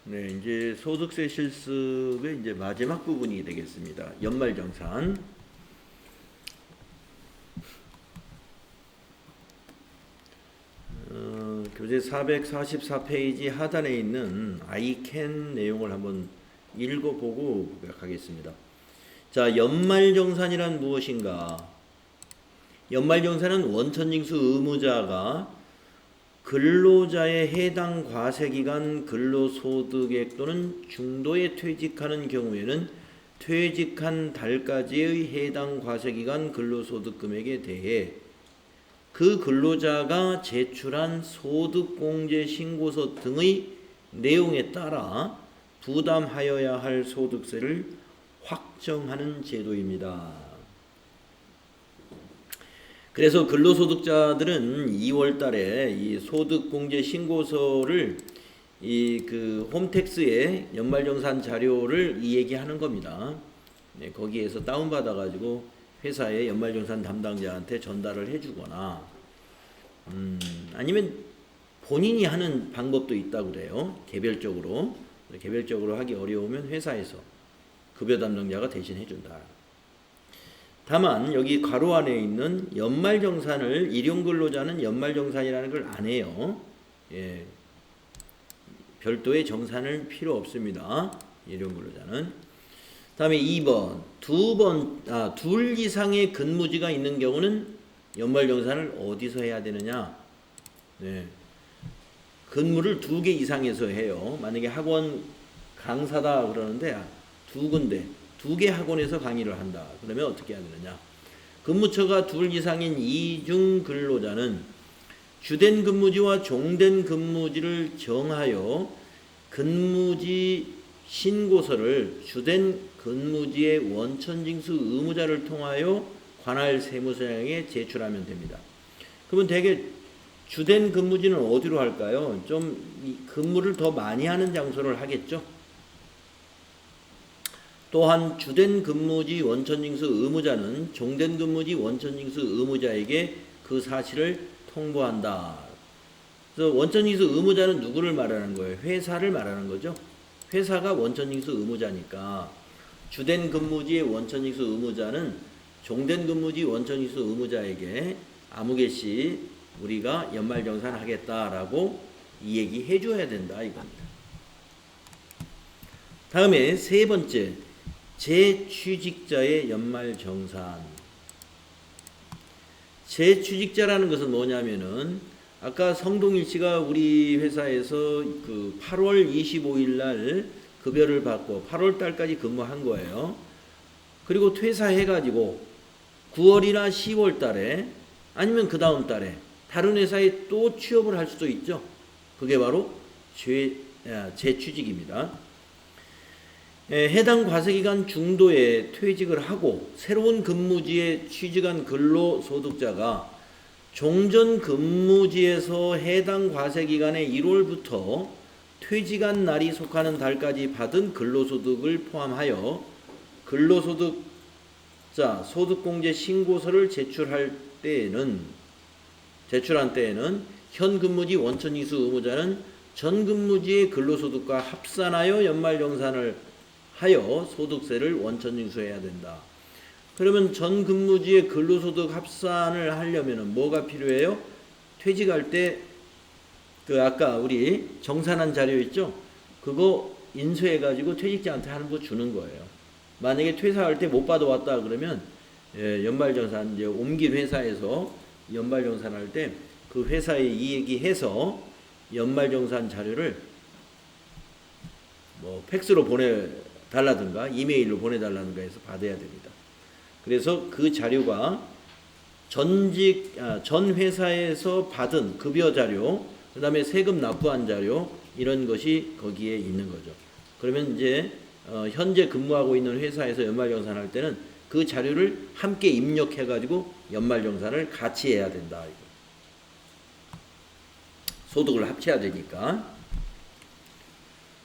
네, 이제 소득세 실습의 이제 마지막 부분이 되겠습니다. 연말정산. 교재 444페이지 하단에 있는 I can 내용을 한번 읽어보고 하겠습니다. 자, 연말정산이란 무엇인가? 연말정산은 원천징수 의무자가 근로자의 해당 과세기간 근로소득액 또는 중도에 퇴직하는 경우에는 퇴직한 달까지의 해당 과세기간 근로소득금액에 대해 그 근로자가 제출한 소득공제신고서 등의 내용에 따라 부담하여야 할 소득세를 확정하는 제도입니다. 그래서 근로소득자들은 2월 달에 이 소득공제 신고서를 그 홈택스에 연말정산 자료를 이 얘기하는 겁니다. 네, 거기에서 다운받아 가지고 회사의 연말정산 담당자한테 전달을 해주거나 아니면 본인이 하는 방법도 있다고 그래요. 개별적으로 하기 어려우면 회사에서 급여 담당자가 대신 해준다. 다만 여기 괄호 안에 있는 연말정산을 일용근로자는 연말정산이라는 걸 안 해요. 예. 별도의 정산을 필요 없습니다. 일용근로자는. 다음에 2번 둘 이상의 근무지가 있는 경우는 연말정산을 어디서 해야 되느냐? 네. 근무를 2개 이상에서 해요. 만약에 학원 강사다 그러는데 2군데 2개 학원에서 강의를 한다. 그러면 어떻게 해야 되느냐? 근무처가 2 이상인 이중 근로자는 주된 근무지와 종된 근무지를 정하여 근무지 신고서를 주된 근무지의 원천징수 의무자를 통하여 관할 세무서장에게 제출하면 됩니다. 그러면 대개 주된 근무지는 어디로 할까요? 좀 근무를 더 많이 하는 장소를 하겠죠? 또한 주된 근무지 원천징수 의무자는 종된 근무지 원천징수 의무자에게 그 사실을 통보한다. 그래서 원천징수 의무자는 누구를 말하는 거예요? 회사를 말하는 거죠. 회사가 원천징수 의무자니까 주된 근무지의 원천징수 의무자는 종된 근무지 원천징수 의무자에게 아무개씨 우리가 연말정산 하겠다라고 이 얘기 해줘야 된다 이겁니다. 다음에 3번째 재취직자의 연말정산. 재취직자라는 것은 뭐냐면은 아까 성동일 씨가 우리 회사에서 그 8월 25일 날 급여를 받고 8월 달까지 근무한 거예요. 그리고 퇴사해가지고 9월이나 10월 달에 아니면 그 다음 달에 다른 회사에 또 취업을 할 수도 있죠. 그게 바로 재취직입니다. 해당 과세기간 중도에 퇴직을 하고 새로운 근무지에 취직한 근로소득자가 종전 근무지에서 해당 과세기간의 1월부터 퇴직한 날이 속하는 달까지 받은 근로소득을 포함하여 근로소득자 소득공제 신고서를 제출한 때에는 현 근무지 원천징수 의무자는 전 근무지의 근로소득과 합산하여 연말정산을 하여 소득세를 원천징수해야 된다. 그러면 전 근무지의 근로소득 합산을 하려면 뭐가 필요해요? 퇴직할 때 그 아까 우리 정산한 자료 있죠? 그거 인쇄해가지고 퇴직자한테 하는 거 주는 거예요. 만약에 퇴사할 때 못 받아왔다 그러면 연말정산 이제 옮긴 회사에서 연말정산할 때 그 회사에 이 얘기해서 연말정산 자료를 뭐 팩스로 보내달라든가 이메일로 보내달라든가 해서 받아야 됩니다. 그래서 그 자료가 전 회사에서 받은 급여 자료, 그 다음에 세금 납부한 자료 이런 것이 거기에 있는 거죠. 그러면 이제 현재 근무하고 있는 회사에서 연말정산할 때는 그 자료를 함께 입력해가지고 연말정산을 같이 해야 된다. 소득을 합쳐야 되니까.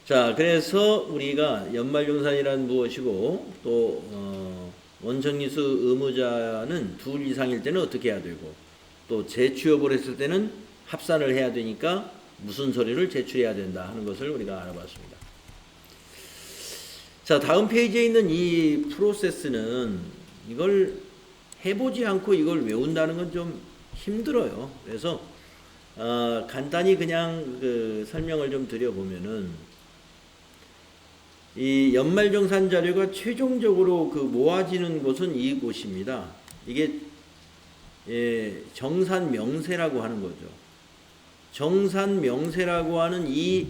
자, 그래서 우리가 연말정산이란 무엇이고 또 원천징수 의무자는 2 이상일 때는 어떻게 해야 되고 또 재취업을 했을 때는 합산을 해야 되니까 무슨 서류를 제출해야 된다 하는 것을 우리가 알아봤습니다. 자, 다음 페이지에 있는 이 프로세스는 이걸 해보지 않고 이걸 외운다는 건 좀 힘들어요. 그래서 간단히 그냥 그 설명을 좀 드려보면은 이 연말정산 자료가 최종적으로 그 모아지는 곳은 이곳입니다. 이게 정산명세라고 하는 거죠. 정산명세라고 하는 이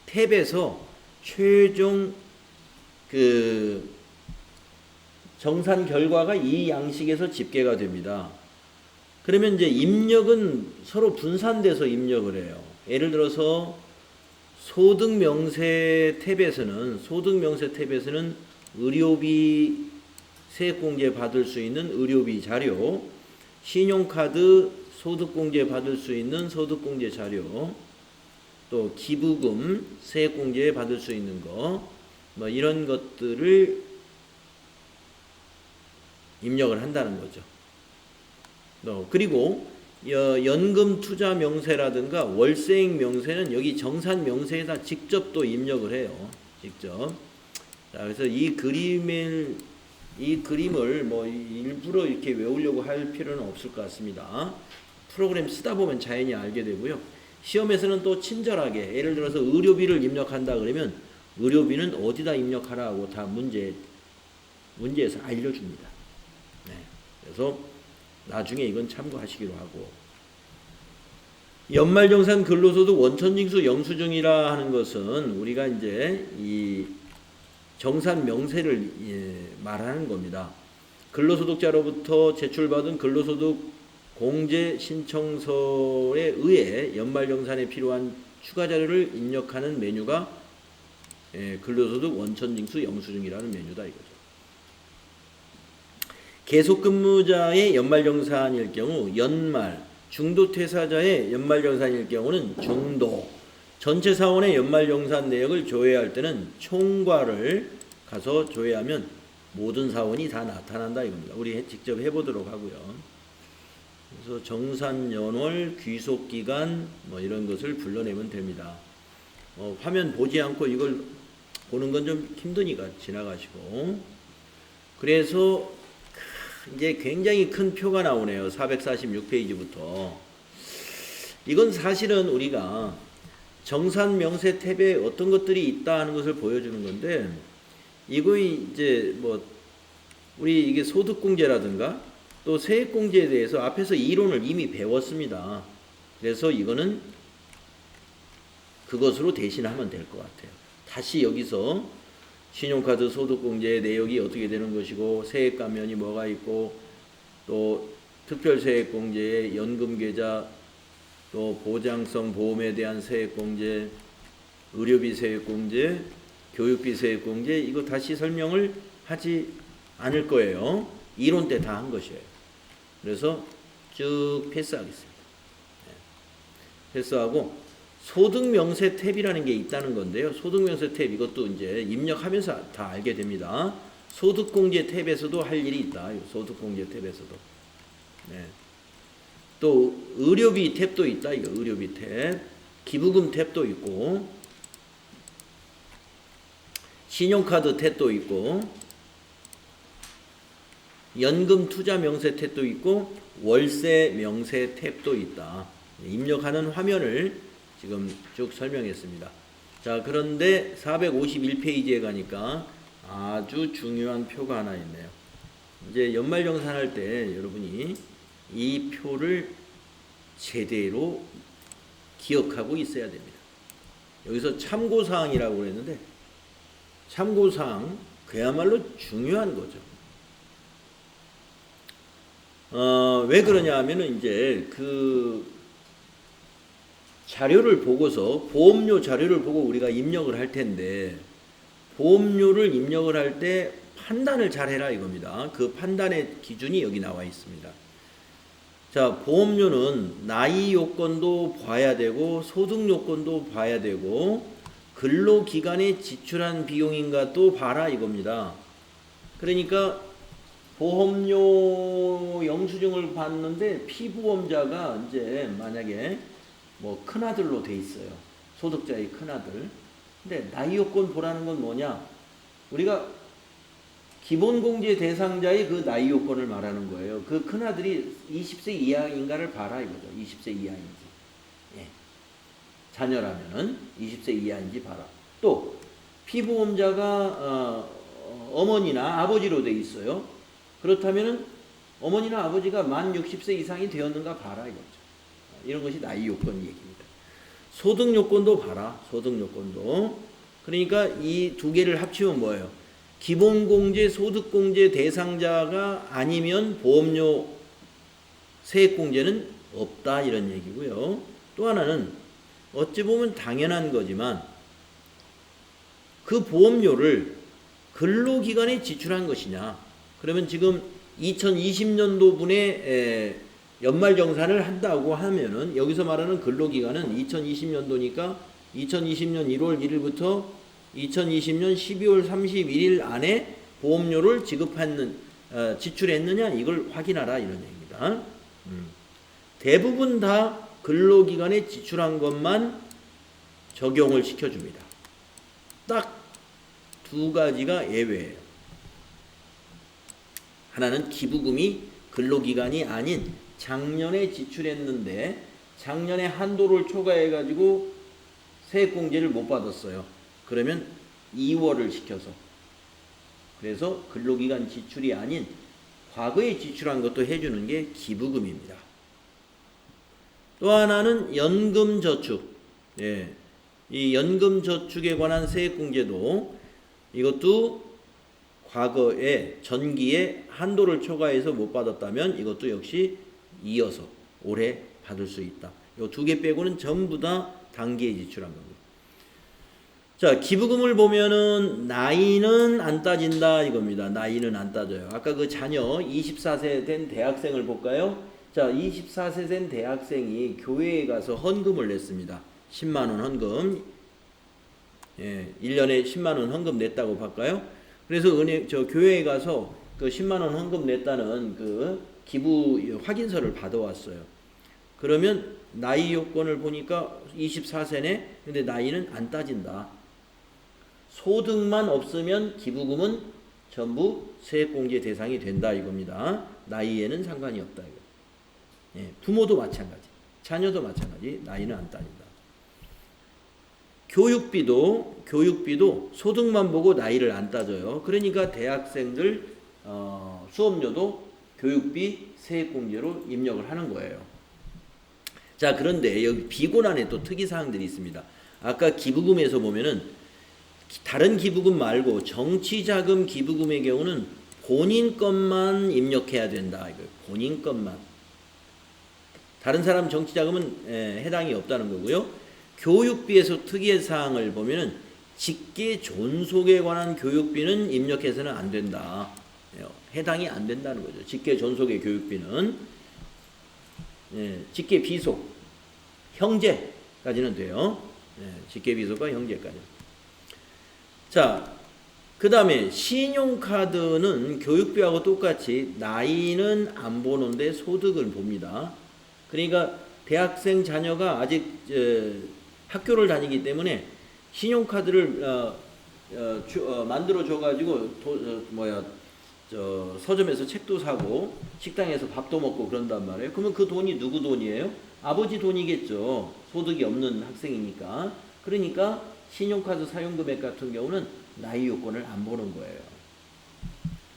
탭에서 최종 그 정산 결과가 이 양식에서 집계가 됩니다. 그러면 이제 입력은 서로 분산돼서 입력을 해요. 예를 들어서 소득명세 탭에서는 의료비 세액공제 받을 수 있는 의료비 자료, 신용카드 소득공제 받을 수 있는 소득공제 자료, 또 기부금 세액공제 받을 수 있는 거, 뭐 이런 것들을 입력을 한다는 거죠. 그리고 연금 투자 명세라든가 월세액 명세는 여기 정산 명세에다 직접 또 입력을 해요. 직접. 자, 그래서 이 그림을 뭐 일부러 이렇게 외우려고 할 필요는 없을 것 같습니다. 프로그램 쓰다 보면 자연히 알게 되고요. 시험에서는 또 친절하게 예를 들어서 의료비를 입력한다 그러면 의료비는 어디다 입력하라 하고 다 문제에서 알려줍니다. 네. 그래서 나중에 이건 참고하시기로 하고, 연말정산 근로소득 원천징수 영수증이라 하는 것은 우리가 이제 이 정산 명세를 말하는 겁니다. 근로소득자로부터 제출받은 근로소득 공제 신청서에 의해 연말정산에 필요한 추가 자료를 입력하는 메뉴가 근로소득 원천징수 영수증이라는 메뉴다 이거죠. 계속근무자의 연말정산일 경우 연말, 중도퇴사자의 연말정산일 경우는 중도, 전체 사원의 연말정산 내역을 조회할 때는 총괄을 가서 조회하면 모든 사원이 다 나타난다 이겁니다. 우리 직접 해보도록 하고요. 그래서 정산연월, 귀속기간 뭐 이런 것을 불러내면 됩니다. 화면 보지 않고 이걸 보는 건 좀 힘드니까 지나가시고. 그래서 이제 굉장히 큰 표가 나오네요. 446페이지부터. 이건 사실은 우리가 정산명세 탭에 어떤 것들이 있다 하는 것을 보여주는 건데, 이거 이제 뭐 우리 이게 소득공제라든가 또 세액공제에 대해서 앞에서 이론을 이미 배웠습니다. 그래서 이거는 그것으로 대신하면 될 것 같아요. 다시 여기서 신용카드 소득공제의 내역이 어떻게 되는 것이고 세액감면이 뭐가 있고 또 특별세액공제의 연금계좌 또 보장성 보험에 대한 세액공제, 의료비 세액공제, 교육비 세액공제 이거 다시 설명을 하지 않을 거예요. 이론 때 다 한 것이에요. 그래서 쭉 패스하겠습니다. 패스하고 소득명세 탭이라는 게 있다는 건데요. 소득명세 탭 이것도 이제 입력하면서 다 알게 됩니다. 소득공제 탭에서도 할 일이 있다. 소득공제 탭에서도. 네. 또 의료비 탭도 있다. 이거 의료비 탭. 기부금 탭도 있고 신용카드 탭도 있고 연금 투자 명세 탭도 있고 월세 명세 탭도 있다. 입력하는 화면을 지금 쭉 설명했습니다. 자, 그런데 451페이지에 가니까 아주 중요한 표가 하나 있네요. 이제 연말정산할 때 여러분이 이 표를 제대로 기억하고 있어야 됩니다. 여기서 참고사항이라고 그랬는데 참고사항 그야말로 중요한 거죠. 왜 그러냐 하면은 이제 그 자료를 보고서 보험료 자료를 보고 우리가 입력을 할 텐데 보험료를 입력을 할 때 판단을 잘 해라 이겁니다. 그 판단의 기준이 여기 나와 있습니다. 자, 보험료는 나이 요건도 봐야 되고 소득 요건도 봐야 되고 근로기간에 지출한 비용인가 또 봐라 이겁니다. 그러니까 보험료 영수증을 봤는데 피보험자가 이제 만약에 뭐 큰아들로 돼 있어요. 소득자의 큰아들. 근데 나이 요건 보라는 건 뭐냐? 우리가 기본공제 대상자의 그 나이 요건을 말하는 거예요. 그 큰아들이 20세 이하인가를 봐라 이거죠. 20세 이하인지. 예. 자녀라면은 20세 이하인지 봐라. 또 피보험자가 어머니나 아버지로 돼 있어요. 그렇다면은 어머니나 아버지가 만 60세 이상이 되었는가 봐라 이거죠. 이런 것이 나이 요건 얘기입니다. 소득 요건도 봐라. 소득 요건도. 그러니까 이 두 개를 합치면 뭐예요? 기본공제, 소득공제 대상자가 아니면 보험료 세액공제는 없다 이런 얘기고요. 또 하나는 어찌 보면 당연한 거지만 그 보험료를 근로기관에 지출한 것이냐. 그러면 지금 2020년도 분에 연말정산을 한다고 하면은 여기서 말하는 근로기간은 2020년도니까 2020년 1월 1일부터 2020년 12월 31일 안에 보험료를 지출했느냐 이걸 확인하라 이런 얘기입니다. 대부분 다 근로기간에 지출한 것만 적용을 시켜줍니다. 딱 두 가지가 예외예요. 하나는 기부금이 근로기간이 아닌 작년에 지출했는데 작년에 한도를 초과해가지고 세액공제를 못 받았어요. 그러면 2월을 시켜서 그래서 근로기간 지출이 아닌 과거에 지출한 것도 해주는 게 기부금입니다. 또 하나는 연금저축. 예, 이 연금저축에 관한 세액공제도 이것도 과거에 전기에 한도를 초과해서 못 받았다면 이것도 역시 이어서 올해 받을 수 있다. 이 두 개 빼고는 전부 다 단기에 지출한 겁니다. 자, 기부금을 보면은 나이는 안 따진다 이겁니다. 나이는 안 따져요. 아까 그 자녀 24세 된 대학생을 볼까요? 자, 24세 된 대학생이 교회에 가서 헌금을 냈습니다. 10만 원 헌금. 예, 1년에 10만 원 헌금 냈다고 볼까요? 그래서 교회에 가서 그 10만 원 헌금 냈다는 그 기부 확인서를 받아왔어요. 그러면 나이 요건을 보니까 24세네. 근데 나이는 안 따진다. 소득만 없으면 기부금은 전부 세액공제 대상이 된다 이겁니다. 나이에는 상관이 없다 이거. 예, 부모도 마찬가지, 자녀도 마찬가지. 나이는 안 따진다. 교육비도 소득만 보고 나이를 안 따져요. 그러니까 대학생들 수업료도 교육비 세액공제로 입력을 하는 거예요. 자, 그런데 여기 비곤안에 또 특이사항들이 있습니다. 아까 기부금에서 보면은 다른 기부금 말고 정치자금 기부금의 경우는 본인 것만 입력해야 된다. 이거 본인 것만. 다른 사람 정치자금은 해당이 없다는 거고요. 교육비에서 특이사항을 보면은 직계 존속에 관한 교육비는 입력해서는 안 된다. 해당이 안 된다는 거죠. 직계 존속의 교육비는. 직계 비속, 형제까지는 돼요. 직계 비속과 형제까지. 자, 그 다음에 신용카드는 교육비하고 똑같이 나이는 안 보는데 소득을 봅니다. 그러니까 대학생 자녀가 아직 학교를 다니기 때문에 신용카드를 만들어 줘가지고 서점에서 책도 사고 식당에서 밥도 먹고 그런단 말이에요. 그러면 그 돈이 누구 돈이에요? 아버지 돈이겠죠. 소득이 없는 학생이니까. 그러니까 신용카드 사용금액 같은 경우는 나이 요건을 안 보는 거예요.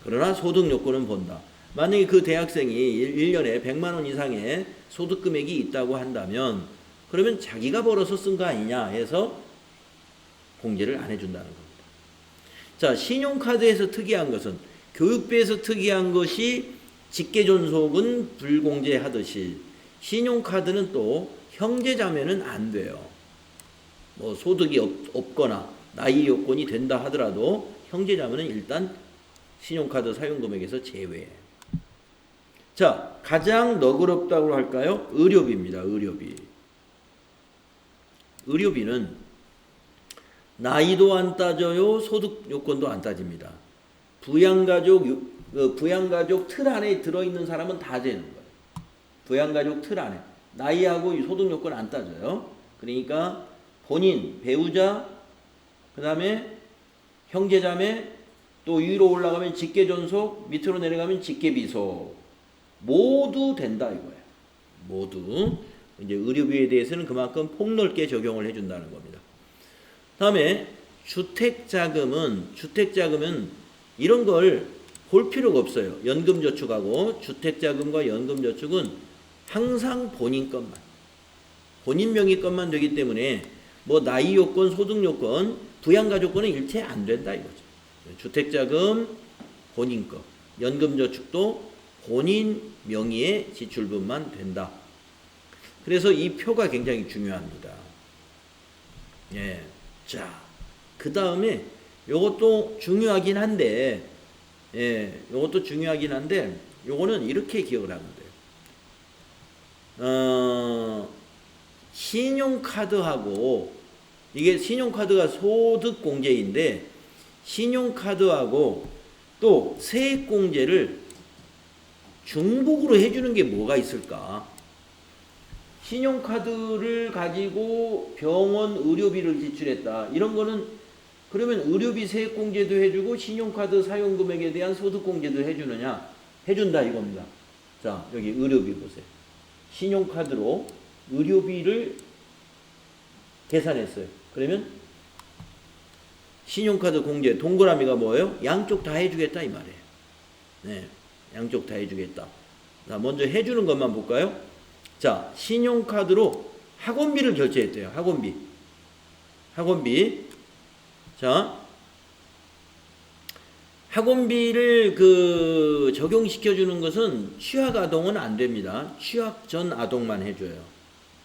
그러나 소득 요건은 본다. 만약에 그 대학생이 1년에 100만 원 이상의 소득금액이 있다고 한다면 그러면 자기가 벌어서 쓴 거 아니냐 해서 공제를 안 해준다는 겁니다. 자, 신용카드에서 특이한 것은 교육비에서 특이한 것이 직계존속은 불공제하듯이 신용카드는 또 형제자매는 안 돼요. 뭐 소득이 없거나 나이 요건이 된다 하더라도 형제자매는 일단 신용카드 사용금액에서 제외해요. 자, 가장 너그럽다고 할까요? 의료비입니다. 의료비는 나이도 안 따져요. 소득 요건도 안 따집니다. 부양가족 틀 안에 들어있는 사람은 다 되는 거예요. 부양가족 틀 안에. 나이하고 소득 요건 안 따져요. 그러니까 본인, 배우자, 그 다음에 형제자매, 또 위로 올라가면 직계존속, 밑으로 내려가면 직계비속 모두 된다 이거예요. 모두. 이제 의료비에 대해서는 그만큼 폭넓게 적용을 해준다는 겁니다. 다음에 주택자금은 이런 걸 볼 필요가 없어요. 연금저축하고 주택자금과 연금저축은 항상 본인 것만, 본인 명의 것만 되기 때문에 뭐 나이 요건, 소득 요건, 부양가족권은 일체 안 된다 이거죠. 주택자금 본인 거, 연금저축도 본인 명의의 지출분만 된다. 그래서 이 표가 굉장히 중요합니다. 예. 자, 그 다음에 요것도 중요하긴 한데, 요거는 이렇게 기억을 하면 돼요. 신용카드하고, 이게 신용카드가 소득공제인데, 신용카드하고 또 세액공제를 중복으로 해주는 게 뭐가 있을까? 신용카드를 가지고 병원 의료비를 지출했다. 이런 거는 그러면 의료비 세액공제도 해주고 신용카드 사용금액에 대한 소득공제도 해주느냐? 해준다 이겁니다. 자, 여기 의료비 보세요. 신용카드로 의료비를 계산했어요. 그러면 신용카드 공제 동그라미가 뭐예요? 양쪽 다 해주겠다 이 말이에요. 네, 양쪽 다 해주겠다. 자, 먼저 해주는 것만 볼까요? 자, 신용카드로 학원비를 결제했대요. 학원비. 자, 학원비를 적용시켜주는 것은 취학아동은 안 됩니다. 취학 전 아동만 해줘요.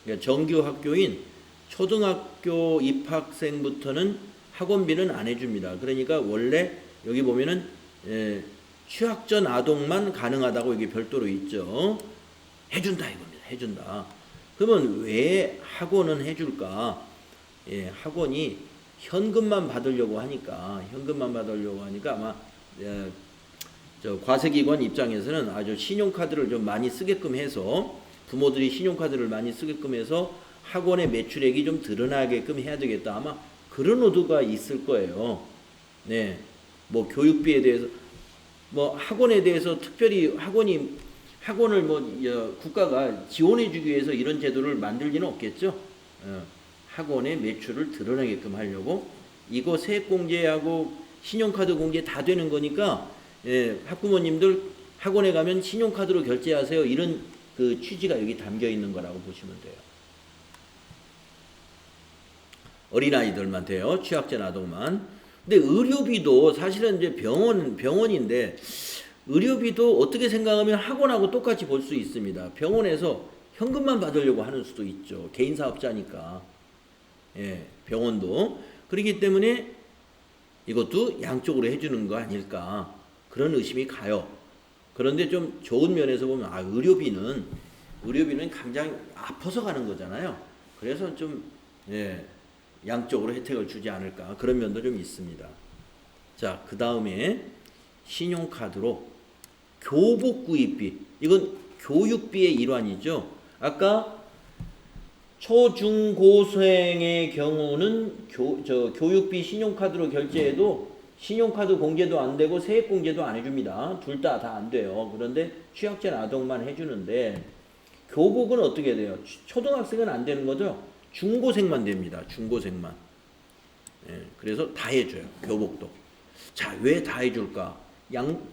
그러니까 정규 학교인 초등학교 입학생부터는 학원비는 안 해줍니다. 그러니까 원래 여기 보면은 취학 전 아동만 가능하다고 여기 별도로 있죠. 해준다 이겁니다. 해준다. 그러면 왜 학원은 해줄까? 학원이 현금만 받으려고 하니까 아마 저 과세기관 입장에서는 아주 신용카드를 좀 많이 쓰게끔 해서 부모들이 신용카드를 많이 쓰게끔 해서 학원의 매출액이 좀 드러나게끔 해야 되겠다. 아마 그런 의도가 있을 거예요. 네, 뭐 교육비에 대해서 뭐 학원에 대해서 특별히 학원을 국가가 지원해주기 위해서 이런 제도를 만들 리는 없겠죠. 학원의 매출을 드러내게끔 하려고 이거 세액공제하고 신용카드 공제 다 되는 거니까 학부모님들 학원에 가면 신용카드로 결제하세요. 이런 그 취지가 여기 담겨 있는 거라고 보시면 돼요. 어린아이들만 돼요. 취약전 아동만. 근데 의료비도 사실은 이제 병원인데 의료비도 어떻게 생각하면 학원하고 똑같이 볼 수 있습니다. 병원에서 현금만 받으려고 하는 수도 있죠. 개인 사업자니까. 병원도. 그렇기 때문에 이것도 양쪽으로 해주는 거 아닐까. 그런 의심이 가요. 그런데 좀 좋은 면에서 보면, 의료비는 굉장히 아파서 가는 거잖아요. 그래서 좀, 양쪽으로 혜택을 주지 않을까. 그런 면도 좀 있습니다. 자, 그 다음에 신용카드로 교복구입비. 이건 교육비의 일환이죠. 아까 초중고생의 경우는 교육비 신용카드로 결제해도 신용카드 공제도 안 되고 세액공제도 안 해줍니다. 둘 다 안 돼요. 그런데 취약전 아동만 해주는데 교복은 어떻게 돼요? 초등학생은 안 되는 거죠. 중고생만 됩니다. 중고생만. 그래서 다 해줘요. 교복도. 자, 왜 다 해줄까?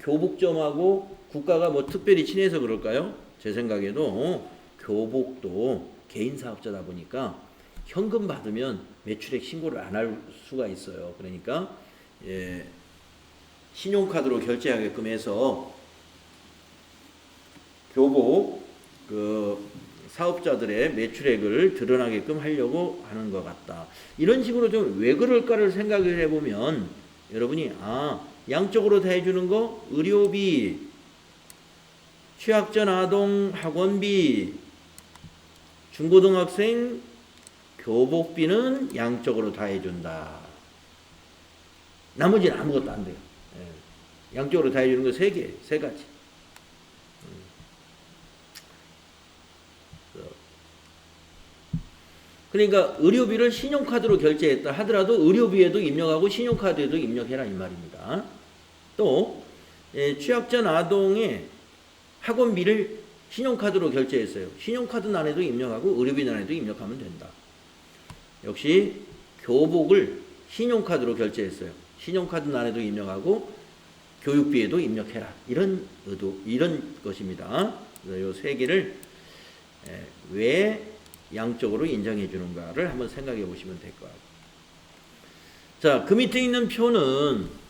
교복점하고 국가가 뭐 특별히 친해서 그럴까요? 제 생각에도 교복도 개인 사업자다 보니까 현금 받으면 매출액 신고를 안 할 수가 있어요. 그러니까 신용카드로 결제하게끔 해서 교복 사업자들의 매출액을 드러나게끔 하려고 하는 것 같다. 이런 식으로 좀 왜 그럴까를 생각을 해보면 여러분이 양쪽으로 다 해주는 거 의료비, 취약전 아동 학원비, 중고등학생 교복비는 양쪽으로 다 해준다. 나머지는 아무것도 안 돼요. 양쪽으로 다 해주는 거 세 가지. 그러니까 의료비를 신용카드로 결제했다 하더라도 의료비에도 입력하고 신용카드에도 입력해라 이 말입니다. 또 취약전 아동의 학원비를 신용카드로 결제했어요. 신용카드 난에도 입력하고 의료비 난에도 입력하면 된다. 역시 교복을 신용카드로 결제했어요. 신용카드 난에도 입력하고 교육비에도 입력해라. 이런 의도, 이런 것입니다. 이 세 개를 왜 양쪽으로 인정해 주는가를 한번 생각해 보시면 될 것 같아요. 자, 그 밑에 있는 표는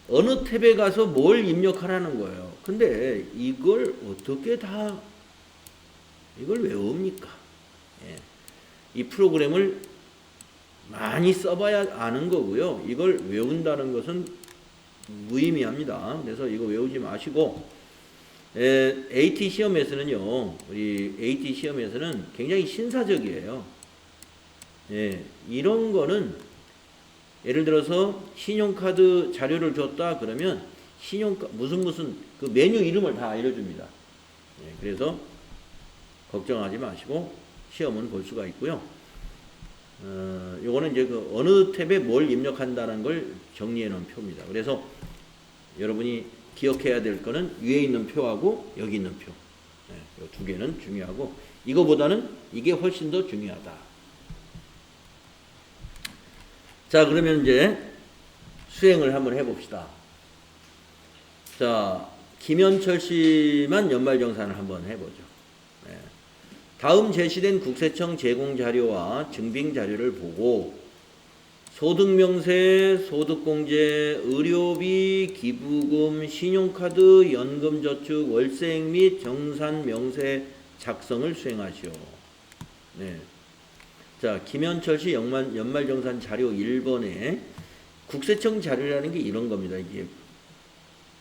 어느 탭에 가서 뭘 입력하라는 거예요. 근데 이걸 어떻게 다 이걸 외웁니까? 이 프로그램을 많이 써봐야 아는 거고요. 이걸 외운다는 것은 무의미합니다. 그래서 이거 외우지 마시고 AT 시험에서는요. 우리 AT 시험에서는 굉장히 신사적이에요. 이런 거는 예를 들어서 신용카드 자료를 줬다 그러면 무슨 그 메뉴 이름을 다 알려줍니다. 그래서 걱정하지 마시고 시험은 볼 수가 있고요. 요거는 이제 그 어느 탭에 뭘 입력한다는 걸 정리해 놓은 표입니다. 그래서 여러분이 기억해야 될 거는 위에 있는 표하고 여기 있는 표. 요 두 개는 중요하고 이거보다는 이게 훨씬 더 중요하다. 자, 그러면 이제 수행을 한번 해봅시다. 자, 김현철 씨만 연말정산을 한번 해보죠. 다음 제시된 국세청 제공 자료와 증빙 자료를 보고 소득명세, 소득공제, 의료비, 기부금, 신용카드, 연금저축, 월세액 및 정산명세 작성을 수행하시오. 자, 김현철 씨 연말정산 자료 1번에 국세청 자료라는 게 이런 겁니다. 이게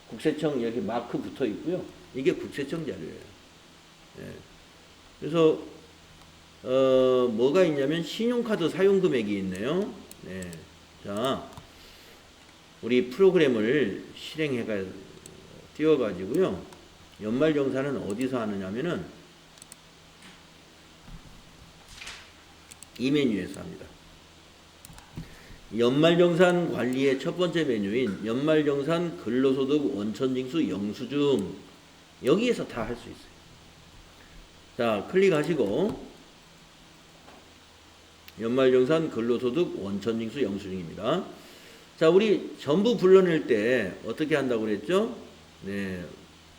국세청 여기 마크 붙어 있고요. 이게 국세청 자료예요. 그래서 뭐가 있냐면 신용카드 사용금액이 있네요. 자, 우리 프로그램을 실행해가 띄워가지고요. 연말정산은 어디서 하느냐면은 이 메뉴에서 합니다. 연말정산 관리의 첫 번째 메뉴인 연말정산 근로소득 원천징수 영수증, 여기에서 다 할 수 있어요. 자, 클릭하시고 연말정산 근로소득 원천징수 영수증입니다. 자, 우리 전부 불러낼 때 어떻게 한다고 그랬죠?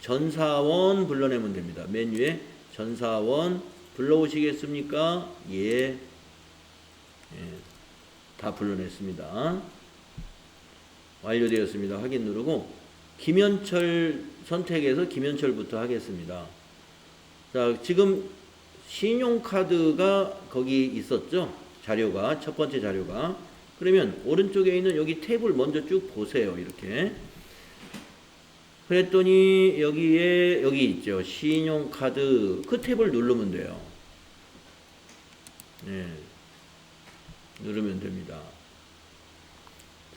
전사원 불러내면 됩니다. 메뉴에 전사원 불러오시겠습니까? 예. 다 불러냈습니다. 완료되었습니다. 확인 누르고 김현철 선택해서 김현철부터 하겠습니다. 자, 지금 신용카드가 거기 있었죠? 자료가, 첫 번째 자료가. 그러면 오른쪽에 있는 여기 탭을 먼저 쭉 보세요. 이렇게. 그랬더니 여기에 여기 있죠. 신용카드 그 탭을 누르면 돼요. 누르면 됩니다.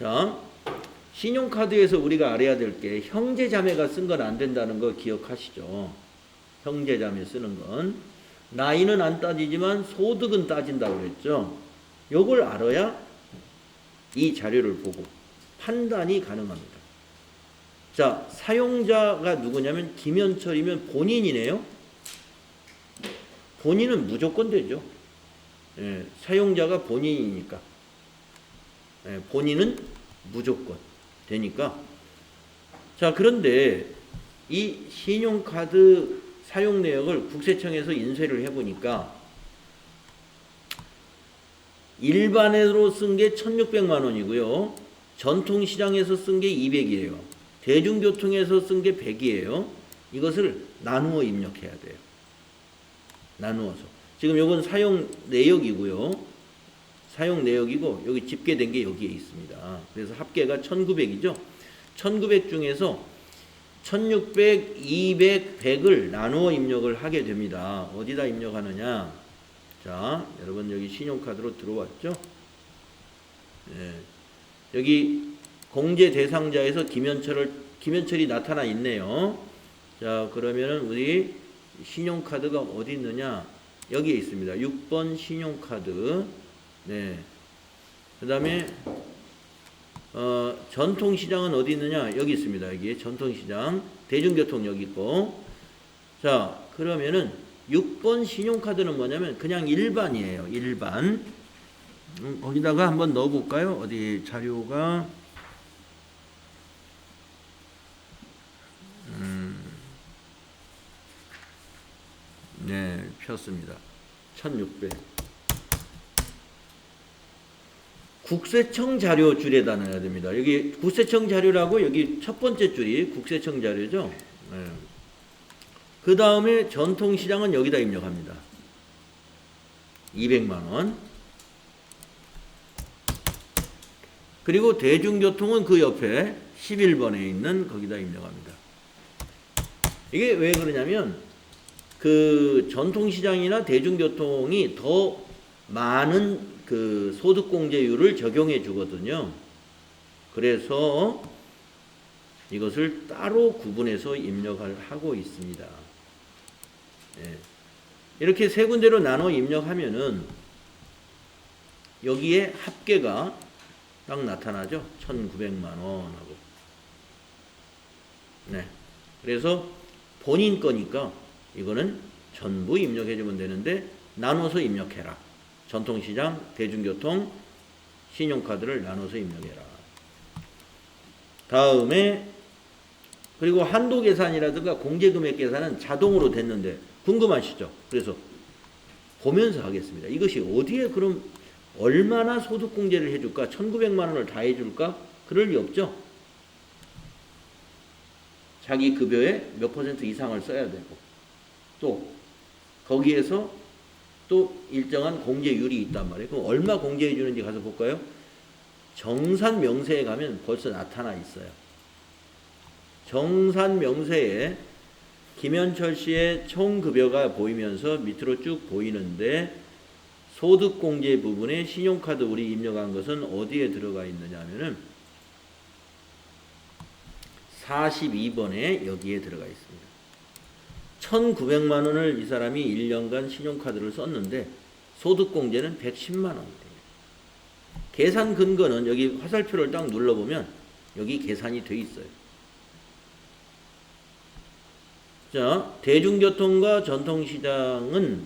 자, 신용카드에서 우리가 알아야 될 게 형제자매가 쓴 건 안 된다는 거 기억하시죠? 형제자매 쓰는 건 나이는 안 따지지만 소득은 따진다고 그랬죠. 요걸 알아야 이 자료를 보고 판단이 가능합니다. 자, 사용자가 누구냐면 김현철이면 본인이네요. 본인은 무조건 되죠. 사용자가 본인이니까. 본인은 무조건 되니까. 자, 그런데 이 신용카드 사용 내역을 국세청에서 인쇄를 해보니까 일반으로 쓴 게 1,600만 원이고요. 전통시장에서 쓴 게 200이에요. 대중교통에서 쓴 게 100이에요. 이것을 나누어 입력해야 돼요. 나누어서. 지금 이건 사용 내역이고요. 사용 내역이고 여기 집계된 게 여기에 있습니다. 그래서 합계가 1,900이죠. 1,900 중에서 1,600, 200, 100을 나누어 입력을 하게 됩니다. 어디다 입력하느냐? 자, 여러분 여기 신용카드로 들어왔죠? 여기 공제 대상자에서 김현철이 나타나 있네요. 자, 그러면은 우리 신용카드가 어디 있느냐? 여기에 있습니다. 6번 신용카드. 그 다음에 전통시장은 어디 있느냐? 여기 있습니다. 여기 전통시장, 대중교통 여기 있고. 자, 그러면은 6번 신용카드는 뭐냐면 그냥 일반이에요. 일반. 거기다가 한번 넣어볼까요? 어디 자료가 네, 폈습니다. 1600. 국세청 자료 줄에다 넣어야 됩니다. 여기 국세청 자료라고 여기 첫 번째 줄이 국세청 자료죠. 네. 그 다음에 전통시장은 여기다 입력합니다. 200만원. 그리고 대중교통은 그 옆에 11번에 있는 거기다 입력합니다. 이게 왜 그러냐면 그 전통시장이나 대중교통이 더 많은 그 소득공제율을 적용해 주거든요. 그래서 이것을 따로 구분해서 입력을 하고 있습니다. 예. 이렇게 세 군데로 나눠 입력하면은 여기에 합계가 딱 나타나죠. 1,900만 원하고. 네. 그래서 본인 거니까 이거는 전부 입력해 주면 되는데 나눠서 입력해라. 전통시장, 대중교통, 신용카드를 나눠서 입력해라. 다음에 그리고 한도 계산이라든가 공제금액 계산은 자동으로 됐는데 궁금하시죠? 그래서 보면서 하겠습니다. 이것이 어디에 그럼 얼마나 소득공제를 해줄까? 1,900만 원을 다 해줄까? 그럴 리 없죠. 자기 급여의 몇 % 이상을 써야 되고 또 거기에서 또 일정한 공제율이 있단 말이에요. 그럼 얼마 공제해 주는지 가서 볼까요? 정산명세에 가면 벌써 나타나 있어요. 정산명세에 김현철 씨의 총급여가 보이면서 밑으로 쭉 보이는데 소득공제 부분에 신용카드 우리 입력한 것은 어디에 들어가 있느냐 하면은 42번에 여기에 들어가 있습니다. 1,900만 원을 이 사람이 1년간 신용카드를 썼는데 소득공제는 110만 원이 됩니다. 계산 근거는 여기 화살표를 딱 눌러보면 여기 계산이 돼 있어요. 자, 대중교통과 전통시장은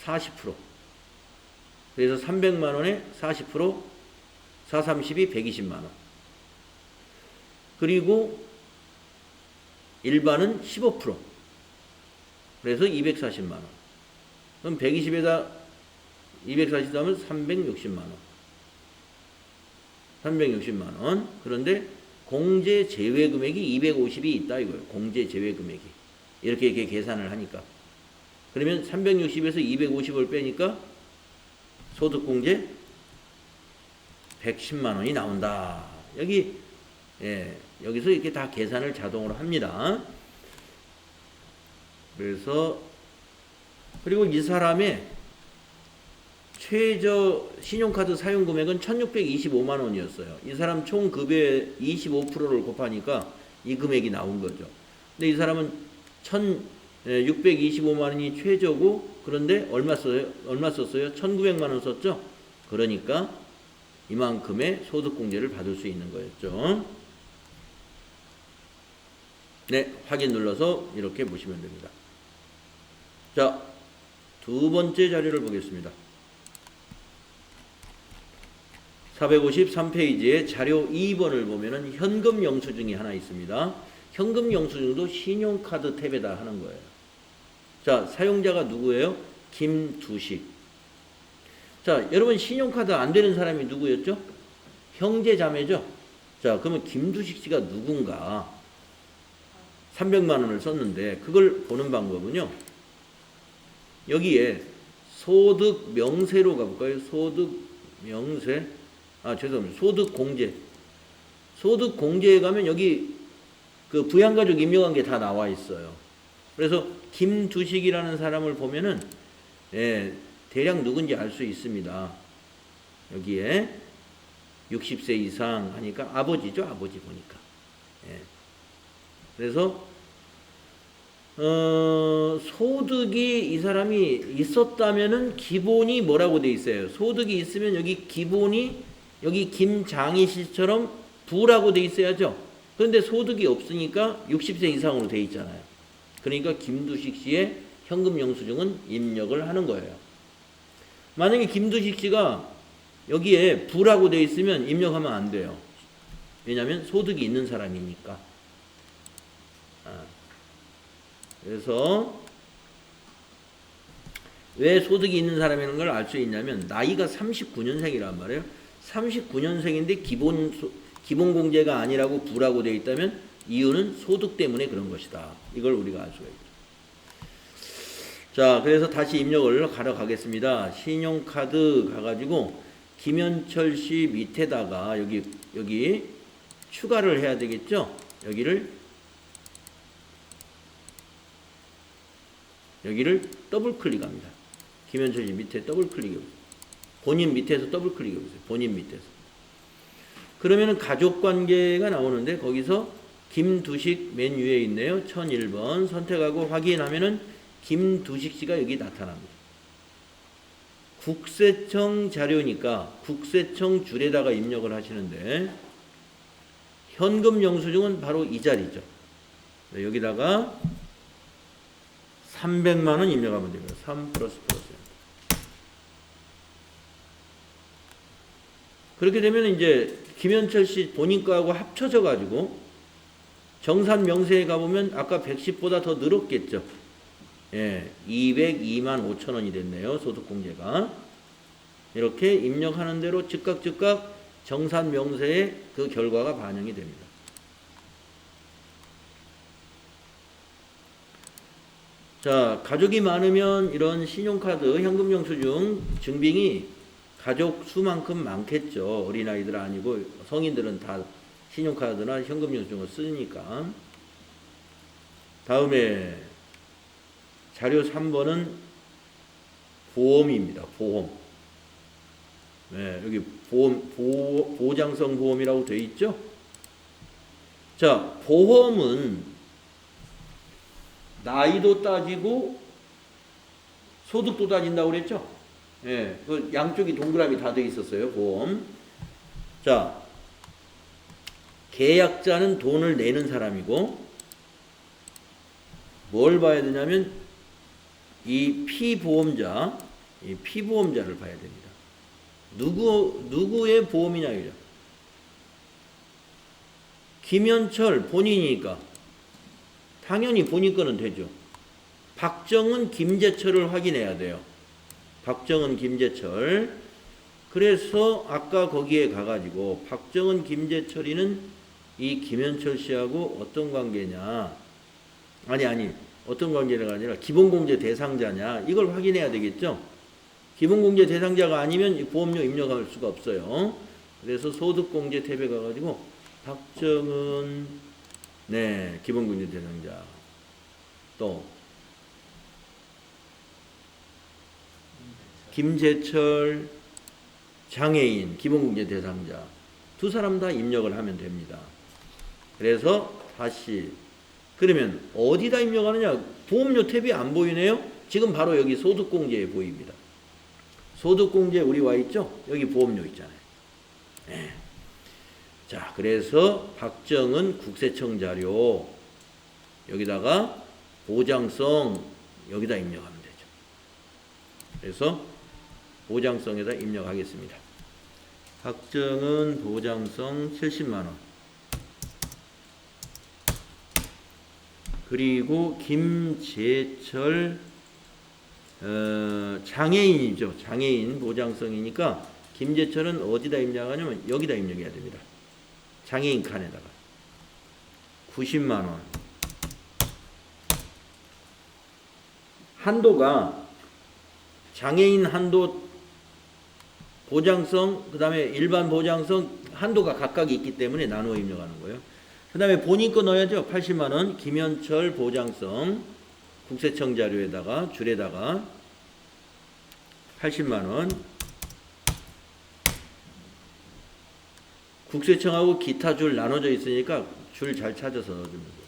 40%. 그래서 300만 원에 40%, 430이 120만 원. 그리고 일반은 15%. 그래서 240만 원. 그럼 120에다 240 하면 360만 원. 360만 원. 그런데 공제 제외 금액이 250이 있다 이거예요. 공제 제외 금액이. 이렇게 계산을 하니까. 그러면 360에서 250을 빼니까 소득공제 110만 원이 나온다. 여기 여기서 이렇게 다 계산을 자동으로 합니다. 그래서 그리고 이 사람의 최저 신용카드 사용 금액은 1,625만 원이었어요. 이 사람 총 급여의 25%를 곱하니까 이 금액이 나온 거죠. 근데 이 사람은 1,625만 원이 최저고 그런데 얼마 썼어요? 1,900만 원 썼죠? 그러니까 이만큼의 소득공제를 받을 수 있는 거였죠. 네, 확인 눌러서 이렇게 보시면 됩니다. 자, 두 번째 자료를 보겠습니다. 453페이지에 자료 2번을 보면은 현금 영수증이 하나 있습니다. 현금 영수증도 신용카드 탭에다 하는 거예요. 자, 사용자가 누구예요? 김두식. 자, 여러분 신용카드 안 되는 사람이 누구였죠? 형제 자매죠? 자, 그러면 김두식 씨가 누군가? 300만 원을 썼는데 그걸 보는 방법은요. 여기에 소득 명세로 가볼까요? 소득 명세. 죄송합니다. 소득 공제. 소득 공제에 가면 여기 그 부양가족 임명한 게 다 나와 있어요. 그래서 김두식이라는 사람을 보면은 대략 누군지 알 수 있습니다. 여기에 60세 이상 하니까 아버지죠. 아버지 보니까. 그래서 소득이 이 사람이 있었다면은 기본이 뭐라고 돼 있어요? 소득이 있으면 여기 기본이 여기 김장희 씨처럼 부라고 돼 있어야죠. 그런데 소득이 없으니까 60세 이상으로 돼 있잖아요. 그러니까 김두식 씨의 현금 영수증은 입력을 하는 거예요. 만약에 김두식 씨가 여기에 부라고 돼 있으면 입력하면 안 돼요. 왜냐하면 소득이 있는 사람이니까. 그래서 왜 소득이 있는 사람이라는 걸 알 수 있냐면 나이가 39년생이란 말이에요. 39년생인데 기본공제가 아니라고 부라고 되어 있다면 이유는 소득 때문에 그런 것이다. 이걸 우리가 알 수가 있죠. 자, 그래서 다시 입력을 가러 가겠습니다. 신용카드 가가지고 김현철 씨 밑에다가 여기 추가를 해야 되겠죠? 여기를 더블 클릭합니다. 김현철 씨 밑에 더블 클릭해보세요. 본인 밑에서 더블 클릭해보세요. 본인 밑에서. 그러면은 가족관계가 나오는데 거기서 김두식 맨 위에 있네요. 1001번 선택하고 확인하면은 김두식 씨가 여기 나타납니다. 국세청 자료니까 국세청 줄에다가 입력을 하시는데 현금 영수증은 바로 이 자리죠. 여기다가 300만 원 입력하면 됩니다. 3 플러스 플러스. 그렇게 되면 이제 김현철 씨 본인 거하고 합쳐져 가지고 정산 명세에 가보면 아까 110보다 더 늘었겠죠. 예, 202만 5천 원이 됐네요. 소득공제가. 이렇게 입력하는 대로 즉각 정산 명세에 그 결과가 반영이 됩니다. 자, 가족이 많으면 이런 신용카드, 현금영수증 증빙이 가족 수만큼 많겠죠. 어린아이들 아니고 성인들은 다 신용카드나 현금영수증을 쓰니까. 다음에 자료 3번은 보험입니다. 보험. 네, 여기 보장성 보험이라고 되어 있죠. 자, 보험은 나이도 따지고 소득도 따진다고 그랬죠. 예, 그 양쪽이 동그라미 다 되어 있었어요. 보험. 자, 계약자는 돈을 내는 사람이고 뭘 봐야 되냐면 이 피보험자를 봐야 됩니다. 누구의 보험이냐 이죠. 김현철 본인이니까 당연히 본인 거는 되죠. 박정은, 김재철을 확인해야 돼요. 박정은, 김재철. 그래서 아까 거기에 가가지고 박정은, 김재철이는 이 김현철 씨하고 어떤 관계냐. 아니 어떤 관계가 아니라 기본공제 대상자냐. 이걸 확인해야 되겠죠. 기본공제 대상자가 아니면 보험료 입력할 수가 없어요. 그래서 소득공제 탭에 가가지고 박정은, 네, 기본공제 대상자. 또 김재철, 장애인, 기본공제 대상자 두 사람 다 입력을 하면 됩니다. 그래서 다시 그러면 어디다 입력하느냐? 보험료 탭이 안 보이네요. 지금 바로 여기 소득공제에 보입니다. 소득공제 우리 와 있죠? 여기 보험료 있잖아요. 네. 자, 그래서 박정은 국세청 자료 여기다가 보장성 여기다 입력하면 되죠. 그래서 보장성에다 입력하겠습니다. 박정은 보장성 70만 원. 그리고 김재철 장애인이죠. 장애인 보장성이니까 김재철은 어디다 입력하냐면 여기다 입력해야 됩니다. 장애인 칸에다가 90만 원. 한도가 장애인 한도 보장성 그 다음에 일반 보장성 한도가 각각 있기 때문에 나누어 입력하는 거예요. 그 다음에 본인 거 넣어야죠. 80만 원 김현철 보장성 국세청 자료에다가 줄에다가 80만 원 국세청하고 기타 줄 나눠져 있으니까 줄 잘 찾아서 넣어주면 돼요.